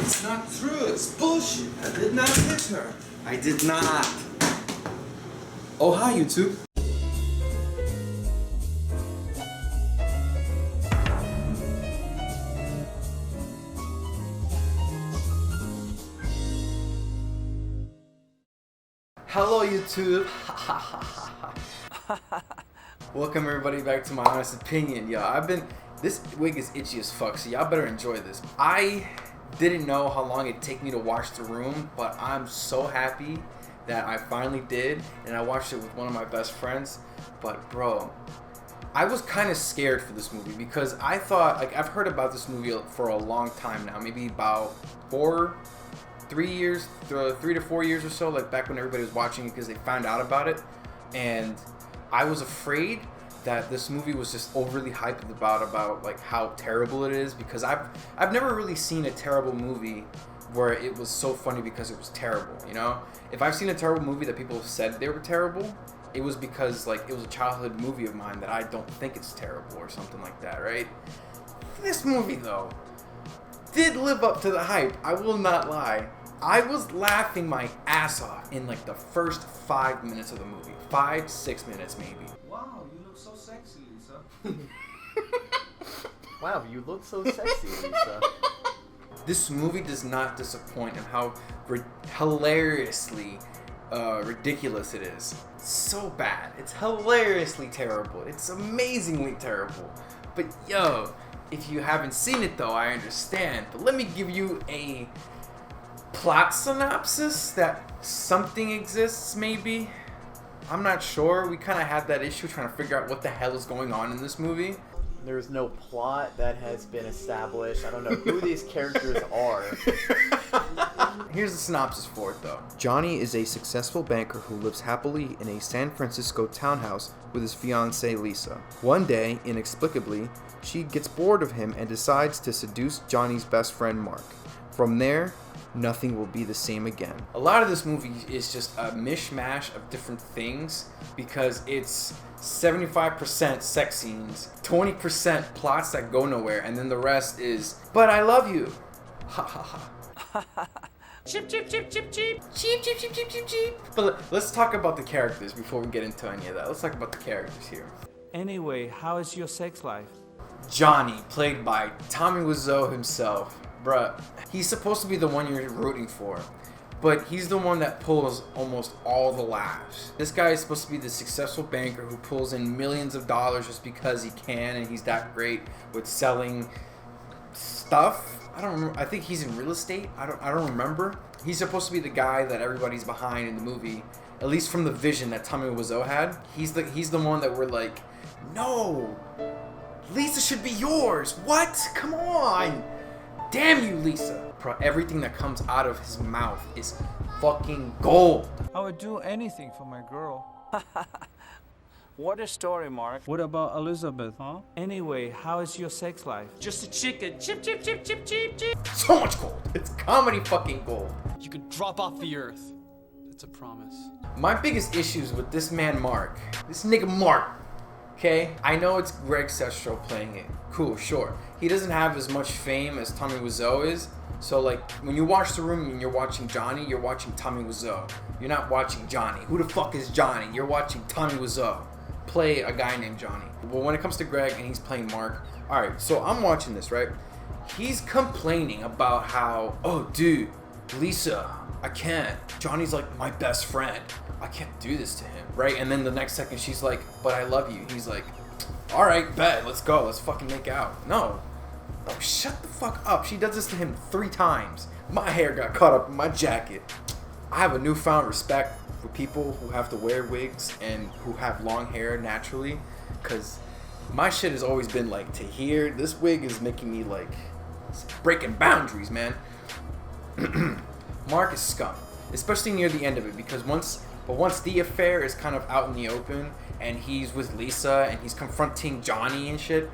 It's not true. It's bullshit. I did not hit her. I did not. Oh, hi, YouTube. Hello, YouTube. Welcome everybody back to my honest opinion. Yo, this wig is itchy as fuck, so y'all better enjoy this. I didn't know how long it'd take me to watch The Room, but I'm so happy that I finally did, and I watched it with one of my best friends. But bro, I was kind of scared for this movie because I thought, like, I've heard about this movie for a long time now, maybe about 3 to 4 years or so, like back when everybody was watching it because they found out about it. And I was afraid that this movie was just overly hyped about like how terrible it is, because I've never really seen a terrible movie where it was so funny because it was terrible, you know? If I've seen a terrible movie that people have said they were terrible, it was because like it was a childhood movie of mine that I don't think it's terrible or something like that, right? This movie though did live up to the hype, I will not lie. I was laughing my ass off in like the first 5 minutes of the movie. 5-6 minutes maybe. Wow, you look so sexy, Lisa. Wow, you look so sexy, Lisa. This movie does not disappoint in how hilariously ridiculous it is. It's so bad. It's hilariously terrible. It's amazingly terrible. But yo, if you haven't seen it though, I understand. But let me give you a plot synopsis that something exists maybe. I'm not sure. We kind of had that issue trying to figure out what the hell is going on in this movie. There's no plot that has been established. I don't know who these characters are. Here's the synopsis for it though. Johnny is a successful banker who lives happily in a San Francisco townhouse with his fiancée Lisa. One day, inexplicably, she gets bored of him and decides to seduce Johnny's best friend Mark. From there, nothing will be the same again. A lot of this movie is just a mishmash of different things because it's 75% sex scenes, 20% plots that go nowhere, and then the rest is, but I love you. Ha ha ha. Chip, chip, chip, chip, chip. Cheep, cheep, cheep, cheep, cheep, cheep. But let's talk about the characters before we get into any of that. Let's talk about the characters here. Anyway, how is your sex life? Johnny, played by Tommy Wiseau himself. Bruh, he's supposed to be the one you're rooting for, but he's the one that pulls almost all the laughs. This guy is supposed to be the successful banker who pulls in millions of dollars just because he can, and he's that great with selling stuff. I don't remember. I think he's in real estate. I don't remember. He's supposed to be the guy that everybody's behind in the movie, at least from the vision that Tommy Wiseau had. He's the one that we're like, no, Lisa should be yours. What? Come on. Damn you, Lisa. Everything that comes out of his mouth is fucking gold. I would do anything for my girl. What a story, Mark. What about Elizabeth, huh? Anyway, how is your sex life? Just a chicken. Chip, chip, chip, chip, chip, chip. So much gold. It's comedy fucking gold. You could drop off the earth. That's a promise. My biggest issues with this man, Mark. This nigga, Mark. Okay? I know it's Greg Sestero playing it. Cool, sure. He doesn't have as much fame as Tommy Wiseau is. So, like, when you watch The Room and you're watching Johnny, you're watching Tommy Wiseau. You're not watching Johnny. Who the fuck is Johnny? You're watching Tommy Wiseau play a guy named Johnny. Well, when it comes to Greg and he's playing Mark, alright, so I'm watching this, right? He's complaining about how, oh, dude, Lisa, I can't. Johnny's like my best friend. I can't do this to him, right? And then the next second she's like, but I love you. He's like, all right, bet, let's go. Let's fucking make out. No, shut the fuck up. She does this to him 3 times. My hair got caught up in my jacket. I have a newfound respect for people who have to wear wigs and who have long hair naturally, because my shit has always been like, to hear this wig is making me like, it's breaking boundaries, man. Mark is scum, especially near the end of it, because once the affair is kind of out in the open and he's with Lisa and he's confronting Johnny and shit,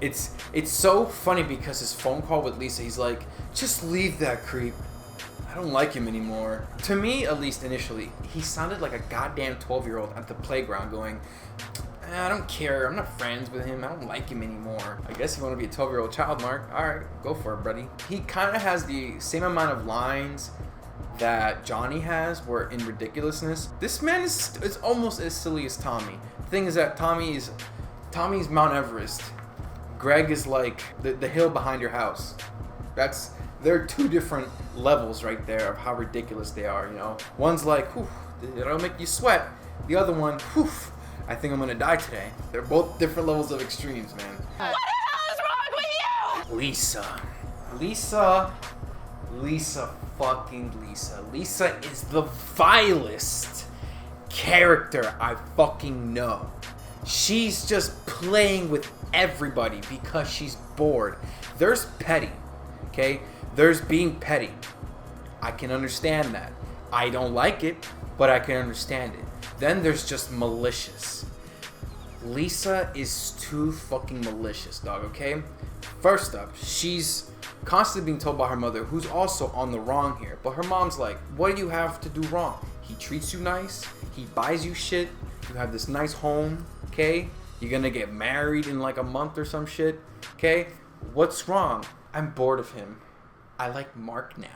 it's so funny because his phone call with Lisa, he's like, just leave that creep. I don't like him anymore. To me, at least initially, he sounded like a goddamn 12-year-old at the playground going, I don't care. I'm not friends with him. I don't like him anymore. I guess you want to be a 12-year-old child, Mark. All right, go for it, buddy. He kind of has the same amount of lines that Johnny has, where in ridiculousness, this man is almost as silly as Tommy. The thing is that Tommy's Mount Everest. Greg is like the hill behind your house. They're two different levels right there of how ridiculous they are, you know. One's like, whew, it'll make you sweat. The other one, whew, I think I'm gonna die today. They're both different levels of extremes, man. What the hell is wrong with you? Lisa is the vilest character I fucking know. She's just playing with everybody because she's bored. There's petty, okay? There's being petty. I can understand that. I don't like it, but I can understand it. Then there's just malicious. Lisa is too fucking malicious, dog, okay? First up, she's constantly being told by her mother, who's also on the wrong here. But her mom's like, what do you have to do wrong? He treats you nice. He buys you shit. You have this nice home, okay? You're gonna get married in like a month or some shit, okay? What's wrong? I'm bored of him. I like Mark now.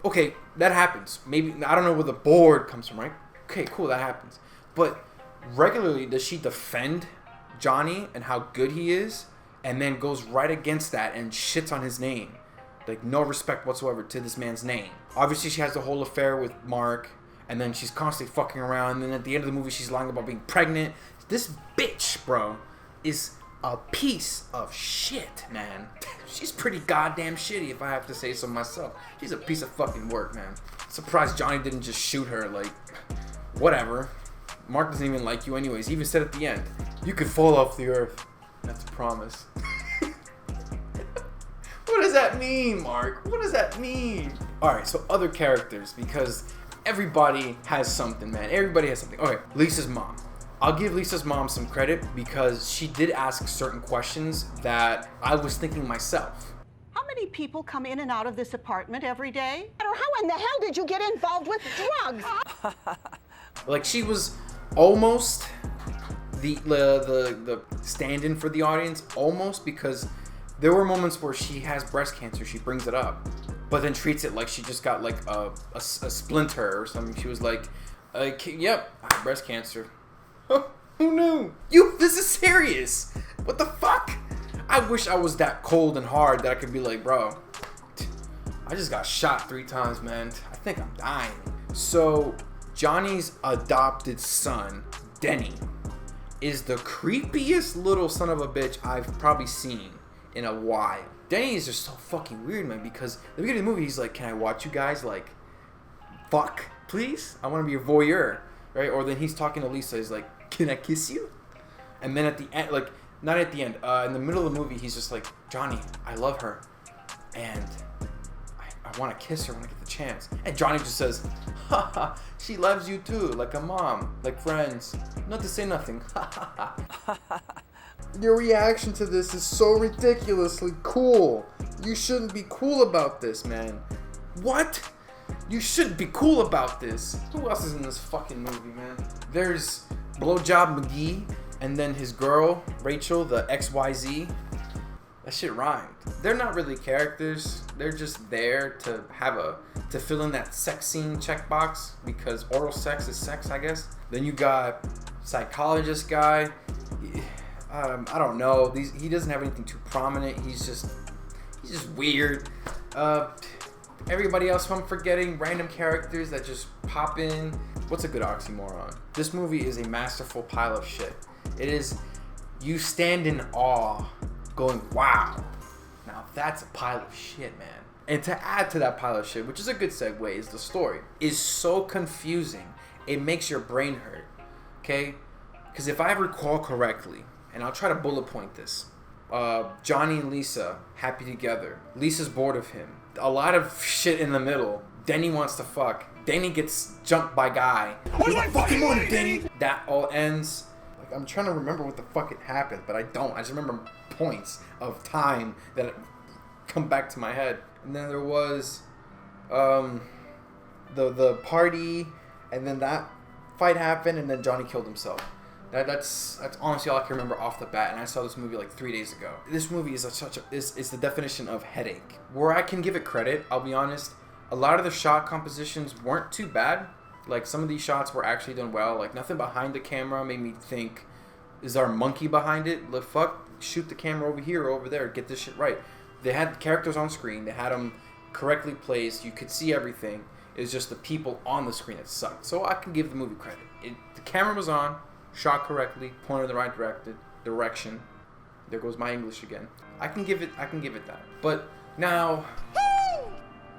Okay, that happens. Maybe, I don't know where the bored comes from, right? Okay, cool, that happens. But regularly, does she defend Johnny and how good he is, and then goes right against that and shits on his name? Like, no respect whatsoever to this man's name. Obviously, she has the whole affair with Mark, and then she's constantly fucking around, and then at the end of the movie, she's lying about being pregnant. This bitch, bro, is a piece of shit, man. She's pretty goddamn shitty, if I have to say so myself. She's a piece of fucking work, man. Surprised Johnny didn't just shoot her, like, whatever. Mark doesn't even like you anyways. He even said at the end, you could fall off the earth. That's a promise. What does that mean, Mark? What does that mean? Alright, so other characters, because everybody has something, man. Everybody has something. Okay, Lisa's mom. I'll give Lisa's mom some credit because she did ask certain questions that I was thinking myself. How many people come in and out of this apartment every day? Or how in the hell did you get involved with drugs? Like, she was almost the stand-in for the audience, almost, because there were moments where she has breast cancer, she brings it up, but then treats it like she just got like a splinter or something. She was like, yep, I have breast cancer. Who knew? This is serious. What the fuck? I wish I was that cold and hard that I could be like, bro, I just got shot 3 times, man. I think I'm dying. So Johnny's adopted son, Denny, is the creepiest little son of a bitch I've probably seen in a while. Denny is just so fucking weird, man, because at the beginning of the movie, he's like, can I watch you guys, like, fuck, please? I want to be a voyeur, right? Or then he's talking to Lisa, he's like, can I kiss you? And then at the end, like, not at the end, in the middle of the movie, he's just like, Johnny, I love her, and I want to kiss her when I get the chance. And Johnny just says, haha, she loves you too, like a mom, like friends, not to say nothing. Your reaction to this is so ridiculously cool. You shouldn't be cool about this, man. What? You shouldn't be cool about this. Who else is in this fucking movie, man? There's Blowjob McGee, and then his girl, Rachel, the XYZ. That shit rhymed. They're not really characters. They're just there to to fill in that sex scene checkbox, because oral sex is sex, I guess. Then you got psychologist guy. I don't know. He doesn't have anything too prominent. He's just weird. Everybody else I'm forgetting, random characters that just pop in. What's a good oxymoron? This movie is a masterful pile of shit. It is, you stand in awe, going, wow. Now that's a pile of shit, man. And to add to that pile of shit, which is a good segue, is the story is so confusing. It makes your brain hurt, okay? Because if I recall correctly, and I'll try to bullet point this, Johnny and Lisa happy together. Lisa's bored of him. A lot of shit in the middle. Denny wants to fuck. Denny gets jumped by Guy. What's my fucking morning, Denny? That all ends. Like, I'm trying to remember what the fuck it happened, but I don't. I just remember points of time that come back to my head. And then there was the party, and then that fight happened, and then Johnny killed himself. That's honestly all I can remember off the bat, and I saw this movie like 3 days ago. This movie is is the definition of headache. Where I can give it credit, I'll be honest, a lot of the shot compositions weren't too bad. Like, some of these shots were actually done well. Like, nothing behind the camera made me think, is there a monkey behind it? Like, fuck, shoot the camera over here or over there, get this shit right. They had characters on screen, they had them correctly placed, you could see everything. It was just the people on the screen that sucked. So I can give the movie credit. The camera was on, shot correctly, pointed in the right direction. There goes my English again. I can give it that. But now,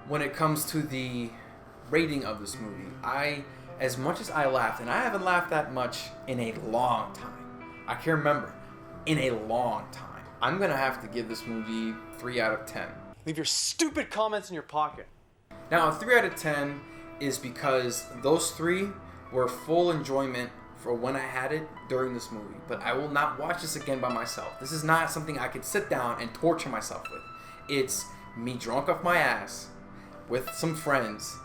when it comes to the rating of this movie, as much as I laughed, and I haven't laughed that much in a long time. I can't remember. In a long time. I'm gonna have to give this movie 3 out of 10. Leave your stupid comments in your pocket. Now, a 3 out of 10 is because those 3 were full enjoyment for when I had it during this movie. But I will not watch this again by myself. This is not something I could sit down and torture myself with. It's me drunk off my ass with some friends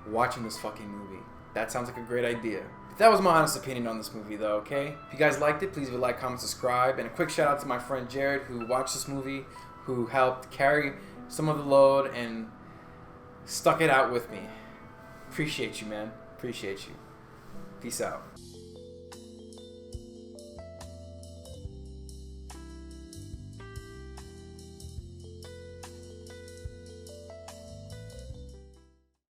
watching this fucking movie. That sounds like a great idea. That was my honest opinion on this movie, though, okay? If you guys liked it, please leave a like, comment, subscribe. And a quick shout out to my friend Jared, who watched this movie, who helped carry some of the load and stuck it out with me. Appreciate you, man. Appreciate you. Peace out.